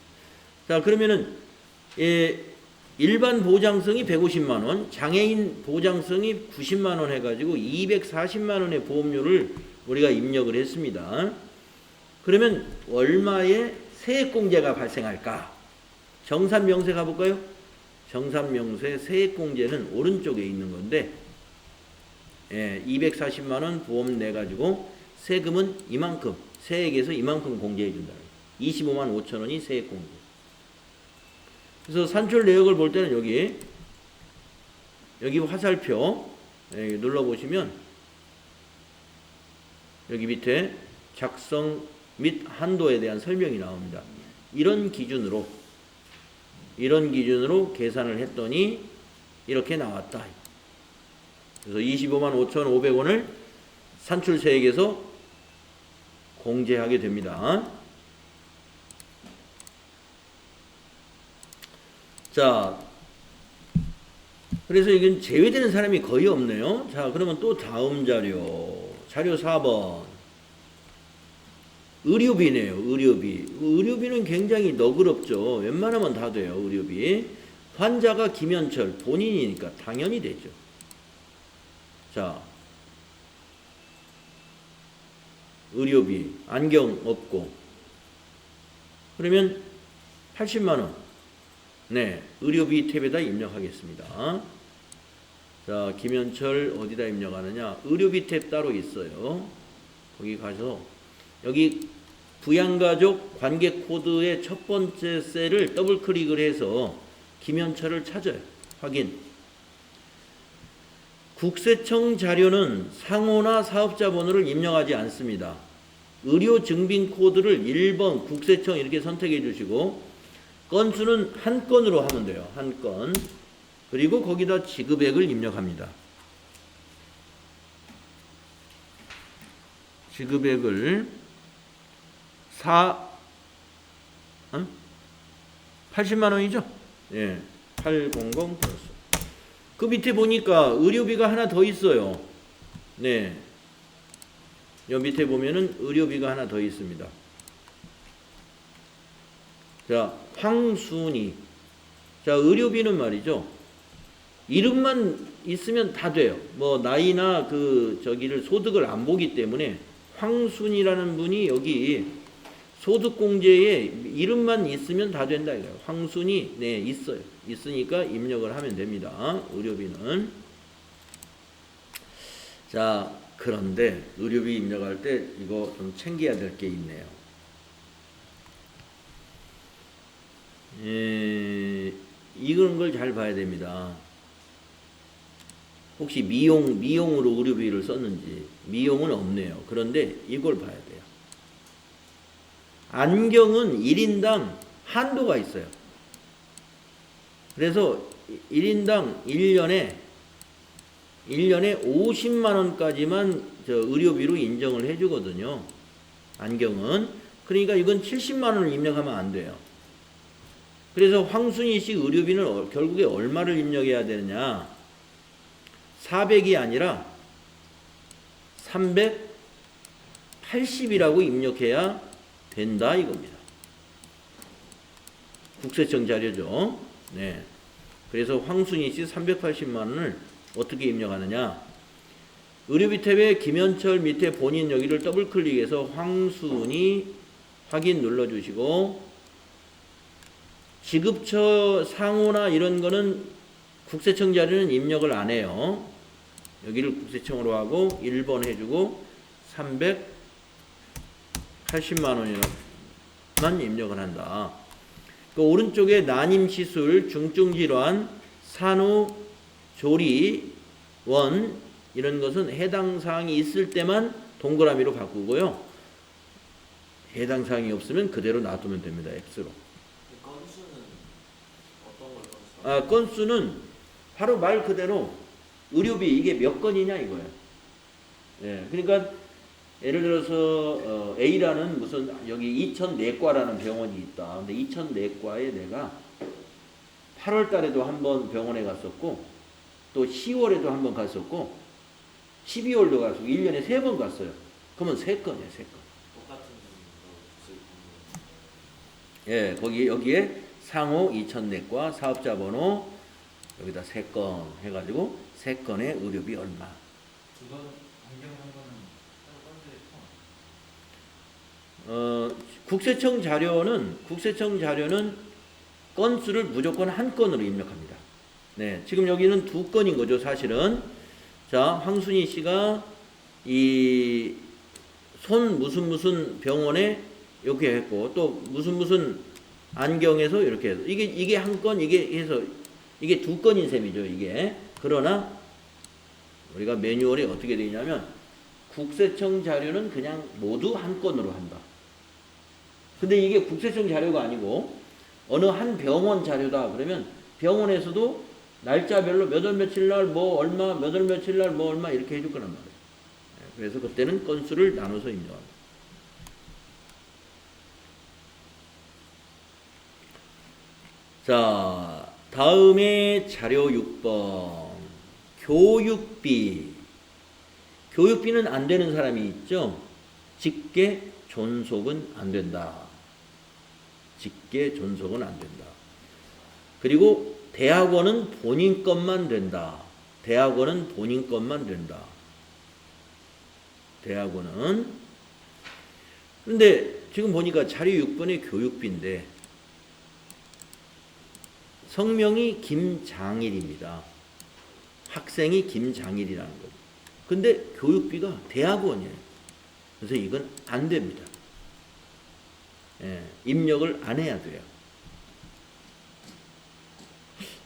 자, 그러면은 일반 보장성이 150만 원, 장애인 보장성이 90만 원 해가지고 240만 원의 보험료를 우리가 입력을 했습니다. 그러면 얼마의 세액공제가 발생할까? 정산명세 가볼까요? 정산명세 세액공제는 오른쪽에 있는 건데 240만원 보험 내가지고 세금은 이만큼, 세액에서 이만큼 공제해 준다. 25만 5천 원이 세액공제. 그래서 산출 내역을 볼 때는 여기 화살표 눌러보시면 여기 밑에 작성 및 한도에 대한 설명이 나옵니다. 이런 기준으로 계산을 했더니 이렇게 나왔다. 그래서 25만 5,500원을 산출세액에서 공제하게 됩니다. 자, 그래서 이건 제외되는 사람이 거의 없네요. 자, 그러면 또 다음 자료 4번. 의료비네요. 의료비는 굉장히 너그럽죠. 웬만하면 다 돼요. 의료비. 환자가 김현철 본인이니까 당연히 되죠. 자, 의료비 안경 없고 그러면 80만원 의료비 탭에다 입력하겠습니다. 자, 김현철 어디다 입력하느냐? 의료비 탭 따로 있어요. 거기 가서 여기 부양가족 관계코드의 첫 번째 셀을 더블 클릭을 해서 김현철을 찾아요. 확인. 국세청 자료는 상호나 사업자 번호를 입력하지 않습니다. 의료 증빙 코드를 1번 국세청 이렇게 선택해 주시고 건수는 한 건으로 하면 돼요. 한 건. 그리고 거기다 지급액을 입력합니다. 지급액을 80만 원이죠? 예. 800 플러스. 그 밑에 보니까 의료비가 하나 더 있어요. 네. 여 밑에 보면은 의료비가 하나 더 있습니다. 자, 황순이. 자, 의료비는 말이죠. 이름만 있으면 다 돼요. 뭐 나이나 소득을 안 보기 때문에 황순이라는 분이 여기 소득공제에 이름만 있으면 다 된다 이거예요. 황순이 있어요. 있으니까 입력을 하면 됩니다. 의료비는. 자, 그런데 의료비 입력할 때 이거 좀 챙겨야 될 게 있네요. 이런 걸 잘 봐야 됩니다. 혹시 미용으로 의료비를 썼는지. 미용은 없네요. 그런데 이걸 봐야 돼요. 안경은 1인당 한도가 있어요. 그래서 1인당 1년에 50만 원까지만 의료비로 인정을 해주거든요. 안경은. 그러니까 이건 70만 원을 입력하면 안 돼요. 그래서 황순희 씨 의료비는 결국에 얼마를 입력해야 되느냐? 400이 아니라 380이라고 입력해야 된다 이겁니다. 국세청 자료죠. 네. 그래서 황순희 씨 380만 원을 어떻게 입력하느냐? 의료비 탭에 김현철 밑에 본인 여기를 더블 클릭해서 황순희 확인 눌러주시고 지급처 상호나 이런 거는 국세청 자료는 입력을 안 해요. 여기를 국세청으로 하고 1번 해주고 380만 원이만 입력을 한다. 그 오른쪽에 난임시술, 중증질환, 산후조리원 이런 것은 해당 사항이 있을 때만 동그라미로 바꾸고요. 해당 사항이 없으면 그대로 놔두면 됩니다. X로. 건수는 어떤 걸 건수? 건수는 바로 말 그대로 의료비 이게 몇 건이냐 이거예요. 예, 그러니까 예를 들어서 A라는 무슨 여기 이천내과라는 병원이 있다. 근데 이천내과에 내가 8월 달에도 한번 병원에 갔었고 또 10월에도 한번 갔었고 12월도 갔었고 1년에 3번 갔어요. 그러면 3건이에요. 3건. 똑같은 예, 여기에 상호 이천내과 사업자 번호 여기다 3건 해가지고 3건의 의료비 얼마. 그건 안경 한 거는 따로 건데 국세청 자료는 건수를 무조건 한 건으로 입력합니다. 네, 지금 여기는 두 건인 거죠, 사실은. 자, 황순희 씨가 이 손 무슨 병원에 이렇게 했고, 또 무슨 안경에서 이렇게 해서 이게 한 건, 이게 해서 이게 두 건인 셈이죠, 이게. 그러나 우리가 매뉴얼이 어떻게 되어 있냐면 국세청 자료는 그냥 모두 한 건으로 한다. 근데 이게 국세청 자료가 아니고 어느 한 병원 자료다 그러면 병원에서도 날짜별로 몇 월 며칠 날 뭐 얼마, 몇 월 며칠 날 뭐 얼마 이렇게 해줄 거란 말이에요. 그래서 그때는 건수를 나눠서 입력합니다. 자, 다음에 자료 6번. 교육비. 교육비는 안 되는 사람이 있죠? 직계 존속은 안 된다. 직계 존속은 안 된다. 그리고 대학원은 본인 것만 된다. 대학원은 본인 것만 된다. 대학원은. 근데 지금 보니까 자료 6번의 교육비인데 성명이 김장일입니다. 학생이 김장일이라는 거죠. 근데 교육비가 대학원이에요. 그래서 이건 안 됩니다. 예, 입력을 안 해야 돼요.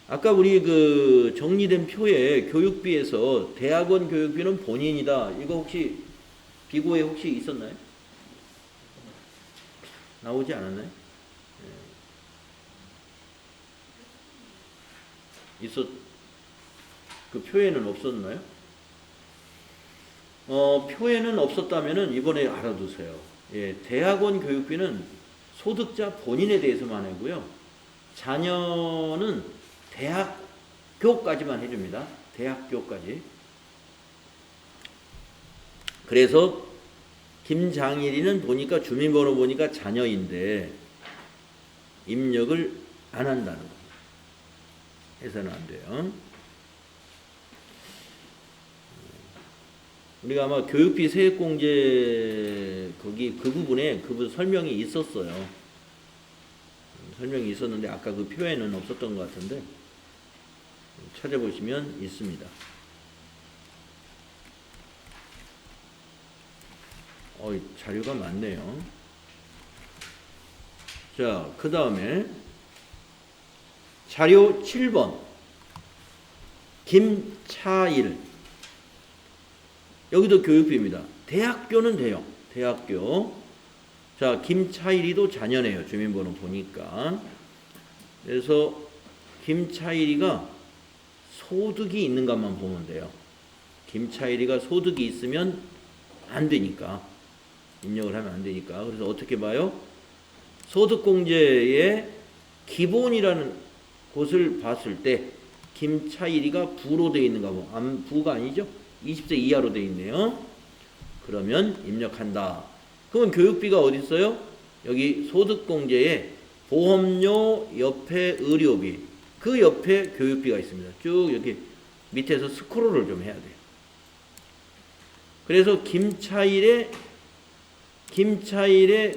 아까 우리 그 정리된 표에 교육비에서 대학원 교육비는 본인이다. 이거 혹시 비고에 혹시 있었나요? 나오지 않았나요? 예. 그 표에는 없었나요? 표에는 없었다면은 이번에 알아두세요. 예, 대학원 교육비는 소득자 본인에 대해서만 하고요. 자녀는 대학교까지만 해줍니다. 대학교까지. 그래서 김장일이는 보니까 주민번호 보니까 자녀인데 입력을 안 한다는 거. 해서는 안 돼요. 우리가 아마 교육비 세액공제 거기 그 부분에 그 부분 설명이 있었어요. 설명이 있었는데 아까 그 표에는 없었던 것 같은데 찾아보시면 있습니다. 자료가 많네요. 자, 그 다음에 자료 7번 김차일. 여기도 교육비입니다. 대학교는 돼요. 대학교. 자, 김차일이도 자녀네요. 주민번호 보니까. 그래서 김차일이가 소득이 있는가만 보면 돼요. 김차일이가 소득이 있으면 안 되니까. 입력을 하면 안 되니까. 그래서 어떻게 봐요? 소득공제의 기본이라는 곳을 봤을 때 김차일이가 부로 되어 있는가 보면 부가 아니죠? 20세 이하로 되어 있네요. 그러면 입력한다. 그러면 교육비가 어디 있어요? 여기 소득공제에 보험료 옆에 의료비, 그 옆에 교육비가 있습니다. 쭉 이렇게 밑에서 스크롤을 좀 해야 돼요. 그래서 김차일의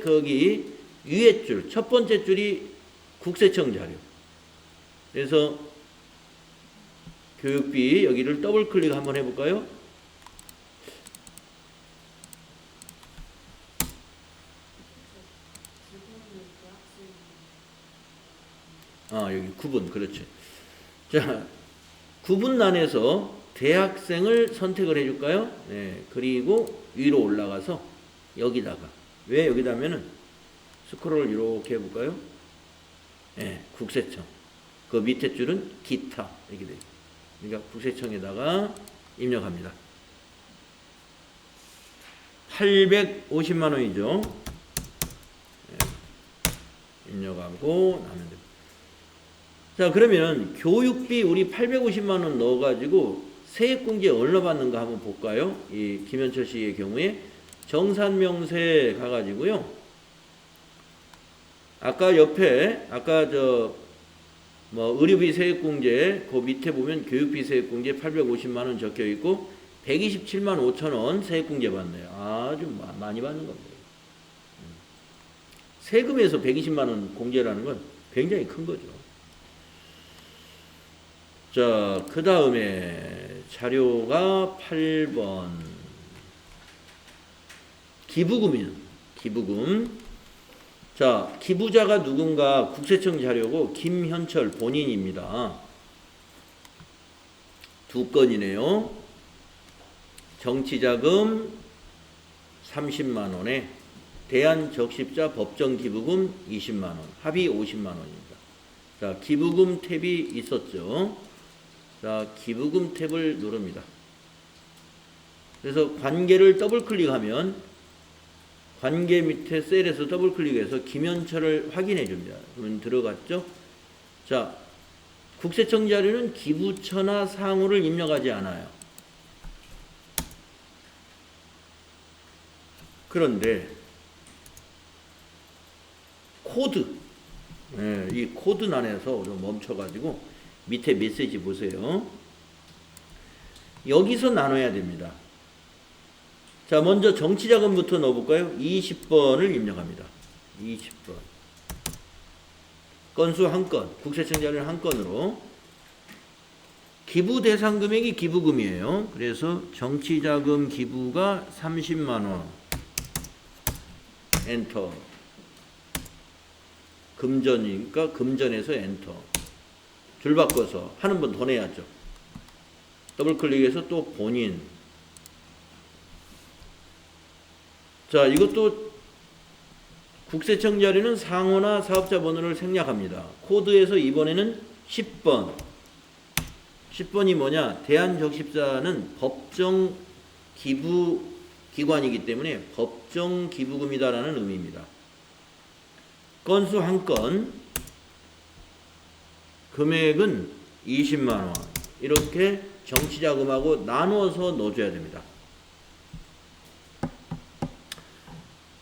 거기 위에 줄, 첫 번째 줄이 국세청 자료. 그래서 교육비 여기를 더블 클릭 한번 해볼까요? 여기 9분, 그렇죠. 자, 9분란에서 대학생을 선택을 해줄까요? 네, 그리고 위로 올라가서 여기다가, 왜 여기다 하면은 스크롤을 이렇게 해볼까요? 네, 국세청. 그 밑에 줄은 기타, 이렇게 돼요. 그러니까 국세청에다가 입력합니다. 850만 원이죠. 네, 입력하고 나면 됩니다. 자, 그러면 교육비 우리 850만 원 넣어가지고 세액공제 얼마 받는가 한번 볼까요? 이 김현철 씨의 경우에 정산명세 가가지고요. 아까 옆에 의료비 세액공제 그 밑에 보면 교육비 세액공제 850만 원 적혀 있고 127만 5천 원 세액공제 받네요. 아주 많이 받는 겁니다. 세금에서 120만 원 공제라는 건 굉장히 큰 거죠. 자, 그 다음에 자료가 8번. 기부금이요. 기부금. 자, 기부자가 누군가 국세청 자료고 김현철 본인입니다. 두 건이네요. 정치자금 30만 원에 대한적십자 법정기부금 20만 원, 합의 50만 원입니다. 자, 기부금 탭이 있었죠. 자, 기부금 탭을 누릅니다. 그래서 관계를 더블 클릭하면 관계 밑에 셀에서 더블 클릭해서 김현철을 확인해 줍니다. 그러면 들어갔죠? 자, 국세청 자료는 기부처나 상호를 입력하지 않아요. 그런데 코드, 이 코드란에서 좀 멈춰가지고 밑에 메시지 보세요. 여기서 나눠야 됩니다. 자, 먼저 정치자금부터 넣어볼까요? 20번을 입력합니다. 20번. 건수 한 건, 국세청 자료는 한 건으로. 기부 대상 금액이 기부금이에요. 그래서 정치자금 기부가 30만 원. 엔터. 금전이니까 금전에서 엔터. 줄 바꿔서 한 번 더 내야죠. 더블 클릭해서 또 본인. 자, 이것도 국세청 자료는 상호나 사업자 번호를 생략합니다. 코드에서 이번에는 10번. 10번이 뭐냐? 대한적십자는 법정 기부 기관이기 때문에 법정 기부금이다라는 의미입니다. 건수 한 건, 금액은 20만 원. 이렇게 정치자금하고 나누어서 넣어줘야 됩니다.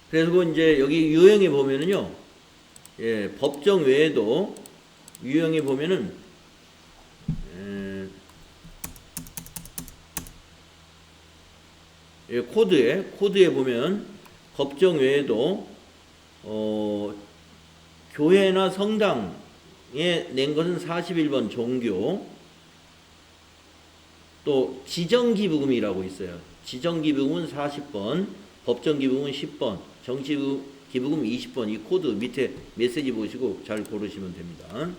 그래서 이제 여기 유형에 보면은요, 예, 법정 외에도 유형에 보면은 예, 코드에 보면 법정 외에도 교회나 성당에 낸 것은 41번 종교, 또 지정기부금이라고 있어요. 지정기부금은 40번, 법정기부금은 10번, 정치기부금 20번. 이 코드 밑에 메시지 보시고 잘 고르시면 됩니다.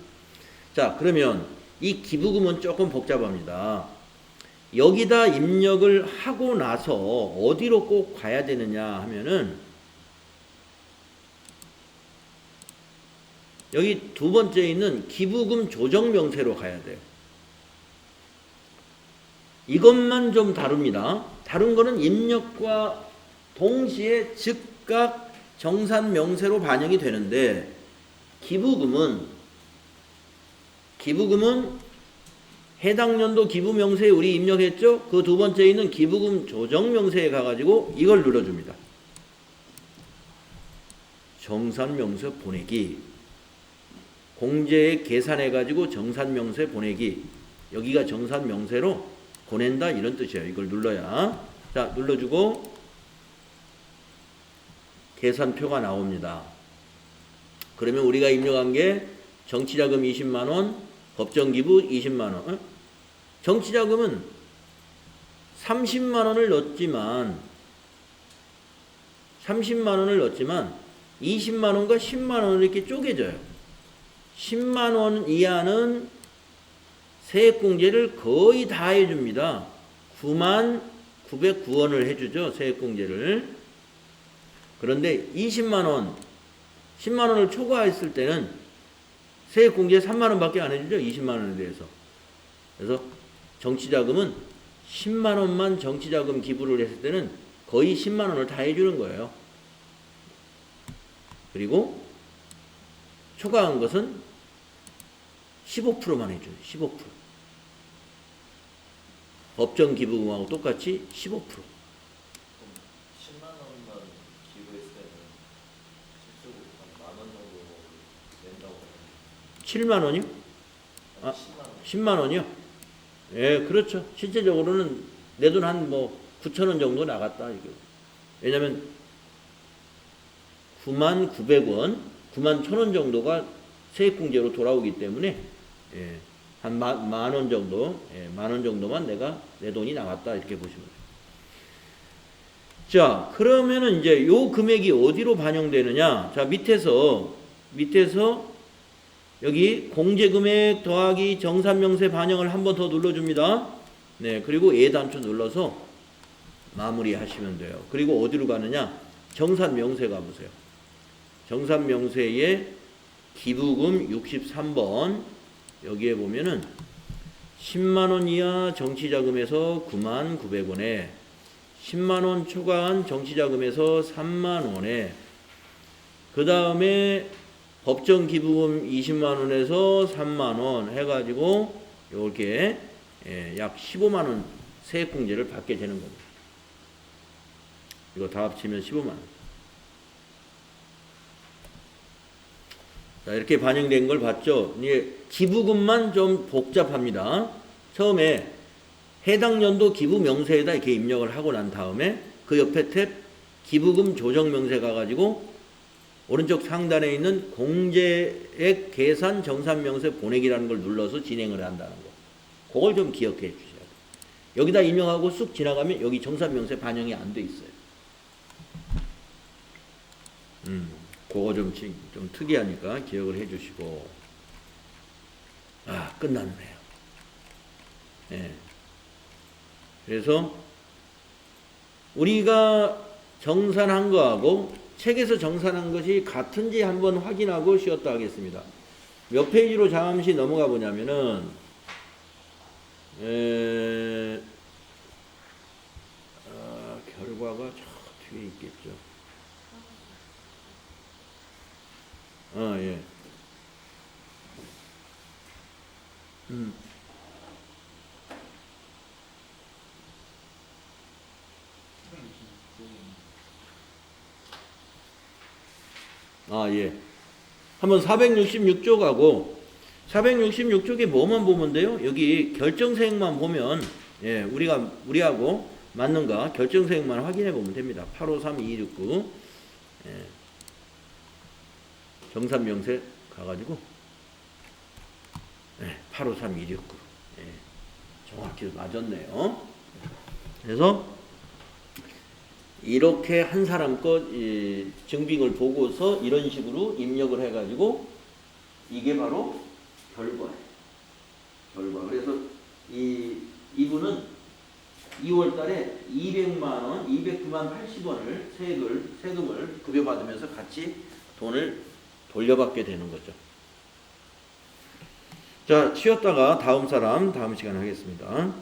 자, 그러면 이 기부금은 조금 복잡합니다. 여기다 입력을 하고 나서 어디로 꼭 가야 되느냐 하면은 여기 두 번째 있는 기부금 조정 명세로 가야 돼요. 이것만 좀 다릅니다. 다른 거는 입력과 동시에 즉각 정산 명세로 반영이 되는데 기부금은 해당 연도 기부 명세에 우리 입력했죠? 그 두 번째 있는 기부금 조정 명세에 가가지고 이걸 눌러줍니다. 정산 명세 보내기. 공제액 계산해가지고 정산 명세 보내기. 여기가 정산 명세로 보낸다 이런 뜻이에요. 이걸 눌러야. 자, 눌러주고 계산표가 나옵니다. 그러면 우리가 입력한 게 정치자금 20만원, 법정기부 20만원. 정치자금은 30만원을 넣었지만 20만원과 10만원을 이렇게 쪼개져요. 10만원 이하는 세액공제를 거의 다 해줍니다. 9,909원을 해주죠. 세액공제를. 그런데 20만원, 10만원을 초과했을 때는 세액공제 3만원밖에 안 해주죠. 20만원에 대해서. 그래서 정치자금은 10만원만 정치자금 기부를 했을 때는 거의 10만원을 다 해주는 거예요. 그리고 초과한 것은 15%만 해줘요. 15%. 법정 기부금하고 똑같이 15%. 10만 원만 기부했을 때는 실수로 한 10,000원 정도 낸다고. 7만 원이요? 아, 10만 원. 10만 원이요? 예, 그렇죠. 실제적으로는 내 돈 한 9,000원 정도 나갔다. 이거. 왜냐면 99,900원, 91,000원 정도가 세액공제로 돌아오기 때문에 예, 한 만 원 정도, 예, 만 원 정도만 내 돈이 나갔다 이렇게 보시면 돼요. 자, 그러면은 이제 요 금액이 어디로 반영되느냐? 자, 밑에서 여기 공제금액 더하기 정산명세 반영을 한 번 더 눌러줍니다. 네, 그리고 예단추 눌러서 마무리 하시면 돼요. 그리고 어디로 가느냐? 정산명세 가보세요. 정산명세에 기부금 63번 여기에 보면은 10만원 이하 정치자금에서 99,900원에 10만원 초과한 정치자금에서 3만원에 그 다음에 법정 기부금 20만원에서 3만원 해가지고 이렇게 약 15만원 세액공제를 받게 되는 겁니다. 이거 다 합치면 15만원. 자, 이렇게 반영된 걸 봤죠? 이제 기부금만 좀 복잡합니다. 처음에 해당 연도 기부 명세에다 이렇게 입력을 하고 난 다음에 그 옆에 탭 기부금 조정 명세 가가지고 오른쪽 상단에 있는 공제액 계산 정산 명세 보내기라는 걸 눌러서 진행을 한다는 거. 그걸 좀 기억해 주셔야 돼요. 여기다 입력하고 쑥 지나가면 여기 정산 명세 반영이 안 돼 있어요. 그거 좀 특이하니까 기억을 해 주시고. 아, 끝났네요. 네. 그래서 우리가 정산한 거하고 책에서 정산한 것이 같은지 한번 확인하고 쉬었다 하겠습니다. 몇 페이지로 잠시 넘어가 보냐면은 결과가 저 뒤에 있겠죠. 예. 예. 한번 466쪽 가고 466쪽에 뭐만 보면 돼요? 여기 결정사항만 보면 예, 우리하고 맞는가 결정사항만 확인해 보면 됩니다. 853269 예. 정산명세 가가지고 예, 853269 예, 정확히 맞았네요. 그래서 이렇게 한 사람 것 증빙을 보고서 이런 식으로 입력을 해가지고 이게 바로 결과예요. 결과. 그래서 이분은 2월 달에 200만 원, 209만 80원을 세금을 급여받으면서 같이 돈을 돌려받게 되는 거죠. 자, 쉬었다가 다음 시간에 하겠습니다.